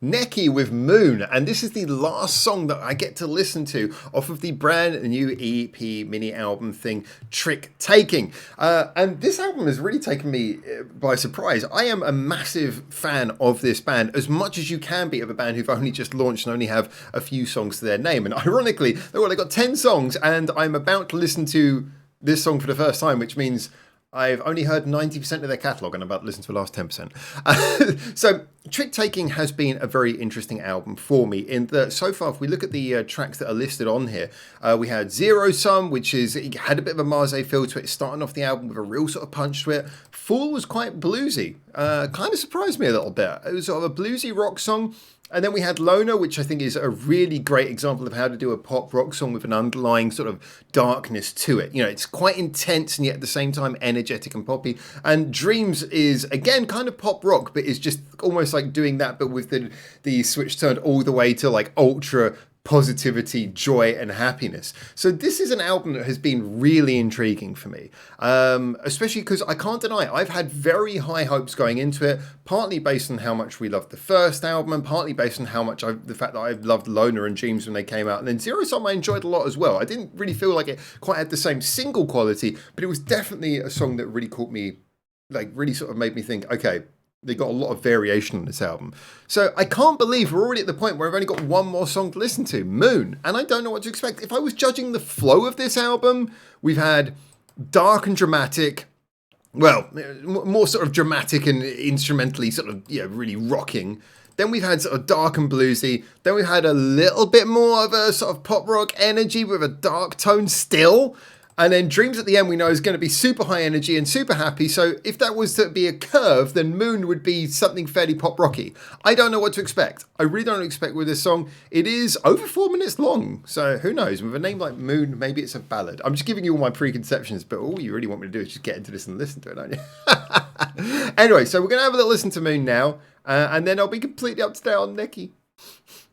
Neki with Moon, and this is the last song that I get to listen to off of the brand new EP mini album thing, Trick Taking. And this album has really taken me by surprise. I am a massive fan of this band, as much as you can be of a band who've only just launched and only have a few songs to their name. And ironically, they've got 10 songs, and I'm about to listen to this song for the first time, which means I've only heard 90% of their catalogue and I'm about to listen to the last 10%. So Trick Taking has been a very interesting album for me in that so far, if we look at the tracks that are listed on here, we had Zero Sum, which it had a bit of a Marseille feel to it, starting off the album with a real sort of punch to it. Fool was quite bluesy, kind of surprised me a little bit. It was sort of a bluesy rock song. And then we had Loner, which I think is a really great example of how to do a pop rock song with an underlying sort of darkness to it. You know, it's quite intense and yet at the same time energetic and poppy. And Dreams is, again, kind of pop rock, but is just almost like doing that, but with the switch turned all the way to like ultra positivity, joy, and happiness. So this is an album that has been really intriguing for me, especially because I can't deny I've had very high hopes going into it, partly based on how much we loved the first album, and partly based on how much the fact that I loved Loner and Dreams when they came out, and then Zero Sum I enjoyed a lot as well. I didn't really feel like it quite had the same single quality, but it was definitely a song that really caught me, like really sort of made me think, okay, they got a lot of variation on this album. So I can't believe we're already at the point where I've only got one more song to listen to, Moon, and I don't know what to expect. If I was judging the flow of this album, we've had dark and dramatic, well, more sort of dramatic and instrumentally sort of, really rocking. Then we've had sort of dark and bluesy. Then we've had a little bit more of a sort of pop rock energy with a dark tone still. And then Dreams at the end we know is going to be super high energy and super happy. So if that was to be a curve, then Moon would be something fairly pop rocky. I don't know what to expect. I really don't expect with this song. It is over 4 minutes long. So who knows? With a name like Moon, maybe it's a ballad. I'm just giving you all my preconceptions, but all you really want me to do is just get into this and listen to it, don't you? Anyway, so we're going to have a little listen to Moon now. And then I'll be completely up to date on Neki.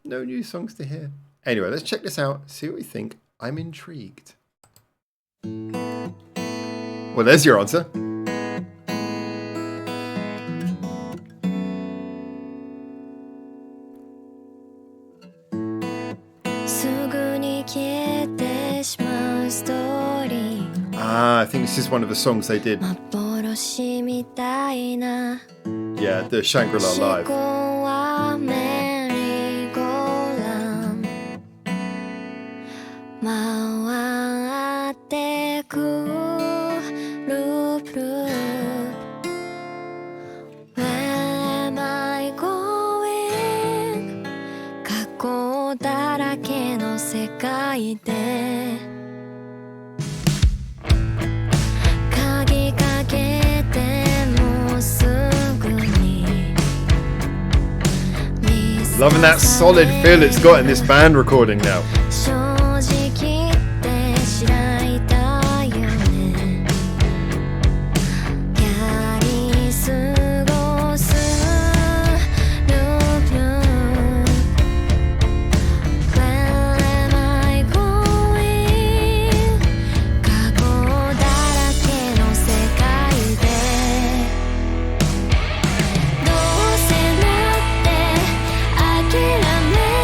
No new songs to hear. Anyway, let's check this out. See what we think. I'm intrigued. Well, there's your answer. I think this is one of the songs they did. Yeah, the Shangri-La Live. Loving that solid feel it's got in this band recording now.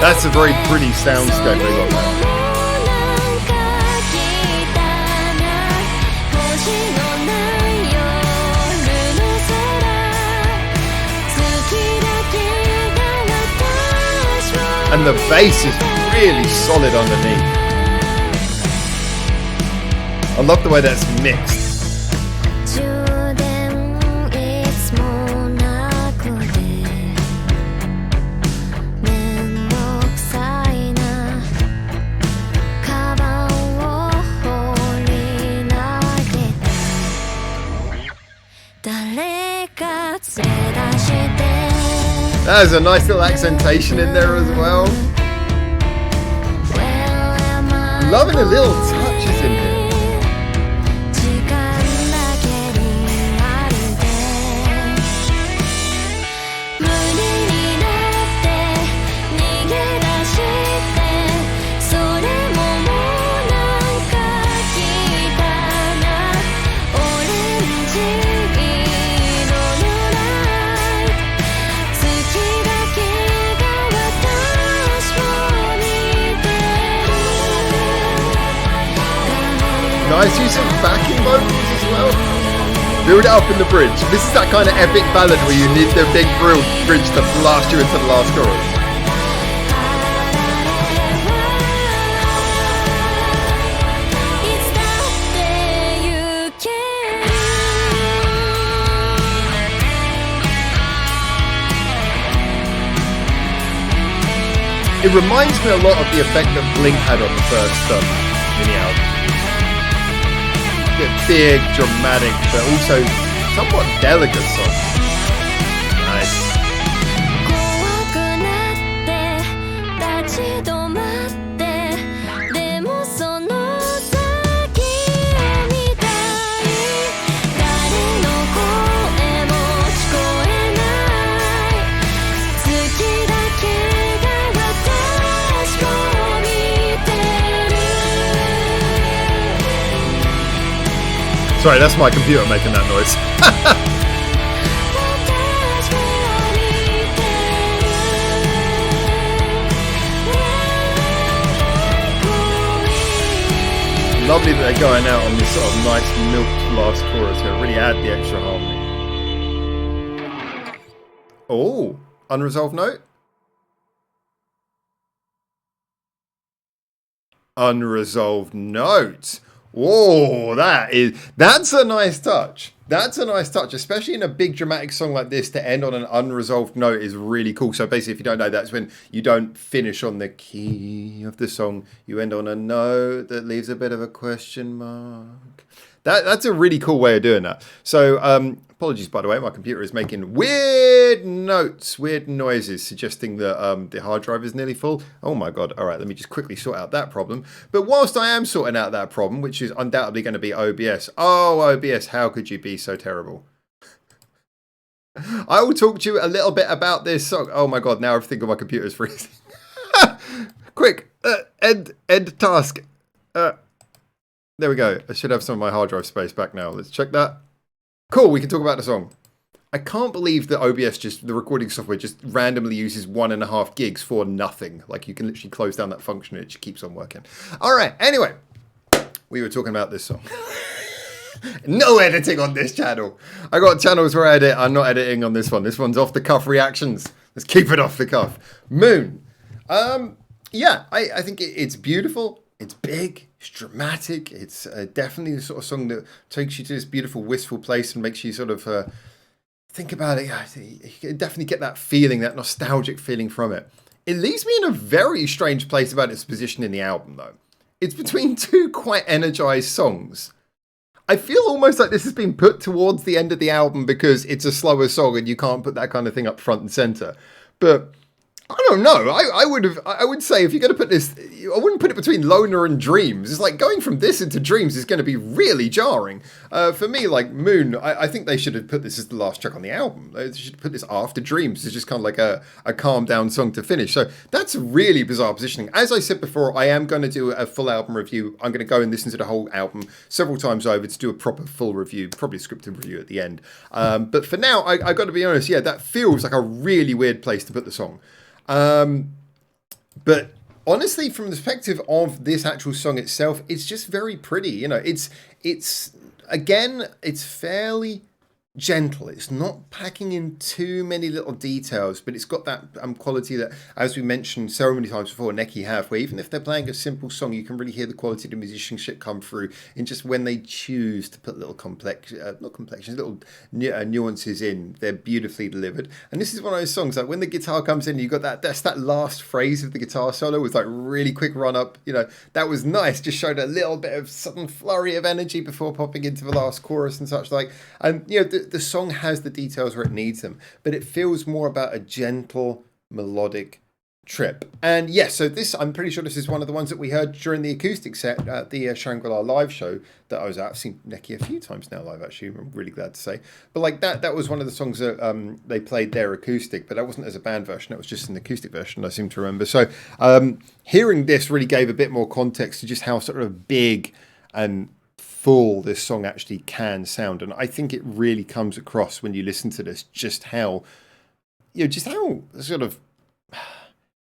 That's a very pretty soundscape they got there. And the bass is really solid underneath. I love the way that's mixed. There's a nice little accentation in there as well. Loving the little touches in here. Nice use of backing vocals as well. Build it up in the bridge. This is that kind of epic ballad where you need the big bridge to blast you into the last chorus. It reminds me a lot of the effect that Blink had on the first mini album. Big, dramatic, but also somewhat delicate song. Nice. Sorry, that's my computer making that noise. Lovely that they're going out on this sort of nice milk last chorus to really add the extra harmony. Oh, unresolved note. Unresolved note. Whoa, that's a nice touch. That's a nice touch, especially in a big dramatic song like this. To end on an unresolved note is really cool. So basically, if you don't know, that's when you don't finish on the key of the song. You end on a note that leaves a bit of a question mark. That's a really cool way of doing that. So apologies, by the way, my computer is making weird notes, weird noises, suggesting that the hard drive is nearly full. Oh my God. All right, let me just quickly sort out that problem. But whilst I am sorting out that problem, which is undoubtedly going to be OBS. Oh, OBS, how could you be so terrible? I will talk to you a little bit about this song. Oh my God, now everything on my computer is freezing. Quick, end task. There we go. I should have some of my hard drive space back now. Let's check that. Cool, we can talk about the song. I can't believe that OBS, the recording software, just randomly uses 1.5 gigs for nothing. Like, you can literally close down that function and it just keeps on working. All right, anyway, we were talking about this song. No editing on this channel. I got channels where I edit. I'm not editing on this one. This one's off the cuff reactions. Let's keep it off the cuff. Moon. Yeah, I think it's beautiful. It's big, it's dramatic, it's definitely the sort of song that takes you to this beautiful, wistful place and makes you sort of think about it. You can definitely get that feeling, that nostalgic feeling from it. It leaves me in a very strange place about its position in the album, though. It's between two quite energized songs. I feel almost like this has been put towards the end of the album because it's a slower song and you can't put that kind of thing up front and center. But I don't know. I would say if you're going to put this, I wouldn't put it between Loner and Dreams. It's like going from this into Dreams is going to be really jarring. For me, like Moon, I think they should have put this as the last track on the album. They should put this after Dreams. It's just kind of like a calm down song to finish. So that's really bizarre positioning. As I said before, I am going to do a full album review. I'm going to go and listen to the whole album several times over to do a proper full review, probably a scripted review at the end. But for now, I got to be honest, yeah, that feels like a really weird place to put the song. But honestly, from the perspective of this actual song itself, it's just very pretty. You know, it's again, it's fairly gentle. It's not packing in too many little details, but it's got that quality that, as we mentioned so many times before, NEK have, where even if they're playing a simple song, you can really hear the quality of the musicianship come through in just when they choose to put little little nuances in. They're beautifully delivered. And this is one of those songs, like when the guitar comes in, you got that's that last phrase of the guitar solo with like really quick run up. You know, that was nice. Just showed a little bit of sudden flurry of energy before popping into the last chorus and such like. And you know, the song has the details where it needs them, but it feels more about a gentle, melodic trip. And yes, so this, I'm pretty sure this is one of the ones that we heard during the acoustic set at the Shangri-La live show that I was at. I've seen NEK a few times now live, actually, I'm really glad to say. But like that was one of the songs that they played their acoustic, but that wasn't as a band version, that was just an acoustic version, I seem to remember. So hearing this really gave a bit more context to just how sort of big and full this song actually can sound. And I think it really comes across when you listen to this, just how, you know, just how sort of,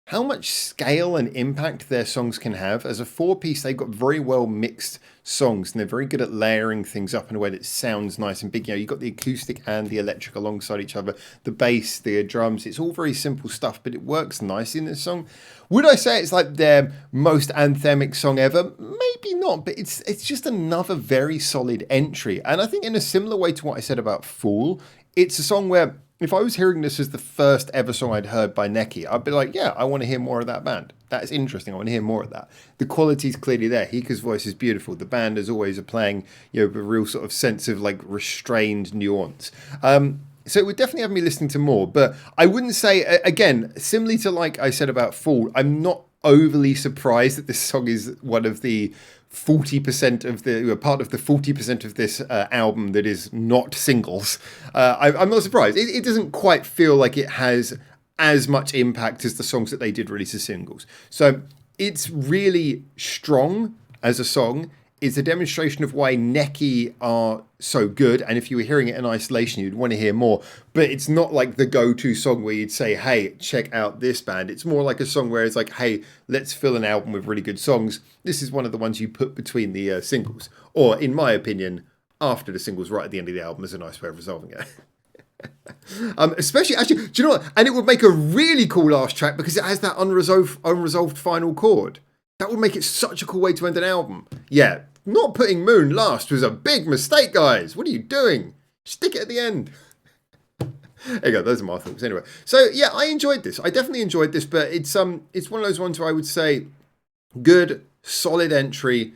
how much scale and impact their songs can have. As a 4-piece, they've got very well mixed songs, and they're very good at layering things up in a way that sounds nice and big. You know, you've got the acoustic and the electric alongside each other, the bass, the drums. It's all very simple stuff, but it works nicely in this song. Would I say it's like their most anthemic song ever? Maybe not, but it's just another very solid entry. And I think in a similar way to what I said about Fool, it's a song where if I was hearing this as the first ever song I'd heard by NEK, I'd be like, yeah, I want to hear more of that band. That's interesting. I want to hear more of that. The quality's clearly there. Hika's voice is beautiful. The band, as always, are playing, you know, a real sort of sense of like restrained nuance. So it would definitely have me listening to more. But I wouldn't say, again, similarly to like I said about Fool, I'm not overly surprised that this song is one of the 40% of the part of the 40% of this album that is not singles. I'm not surprised. It doesn't quite feel like it has as much impact as the songs that they did release as singles. So it's really strong as a song. It's a demonstration of why NEK are so good. And if you were hearing it in isolation, you'd want to hear more. But it's not like the go-to song where you'd say, hey, check out this band. It's more like a song where it's like, hey, let's fill an album with really good songs. This is one of the ones you put between the singles. Or, in my opinion, after the singles, right at the end of the album is a nice way of resolving it. Especially, actually, do you know what? And it would make a really cool last track because it has that unresolved final chord. That would make it such a cool way to end an album. Yeah, not putting Moon last was a big mistake, guys. What are you doing? Stick it at the end. There you go, those are my thoughts. Anyway, so yeah, I enjoyed this. I definitely enjoyed this, but it's one of those ones where I would say good, solid entry.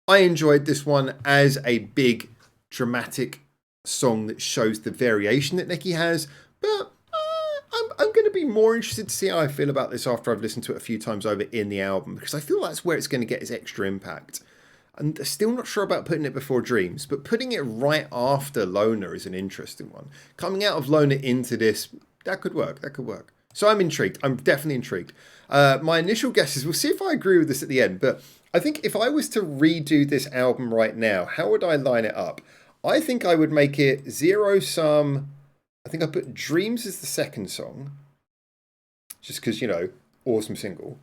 I enjoyed this one as a big, dramatic song that shows the variation that NEK has, but I'm going to be more interested to see how I feel about this after I've listened to it a few times over in the album, because I feel that's where it's going to get its extra impact. I'm still not sure about putting it before Dreams, but putting it right after Loner is an interesting one. Coming out of Loner into this, that could work. That could work. So I'm intrigued. I'm definitely intrigued. My initial guess is, we'll see if I agree with this at the end, but I think if I was to redo this album right now, how would I line it up? I think I would make it zero sum. I think I put Dreams as the second song, just because, you know, awesome single.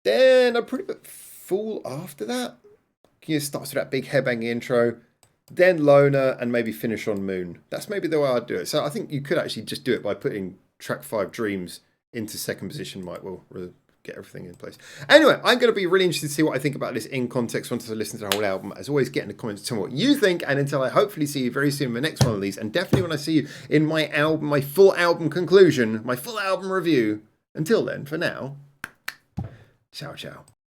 Then I pretty put Fool after that. It starts with that big headbanging intro. Then Loner, and maybe finish on Moon. That's maybe the way I'd do it. So I think you could actually just do it by putting track 5 Dreams into second position. Might well get everything in place. Anyway, I'm going to be really interested to see what I think about this in context once I listen to the whole album. As always, get in the comments to tell me what you think, and until I hopefully see you very soon in the next one of these, and definitely when I see you in my album, my full album conclusion, my full album review. Until then, for now, ciao ciao.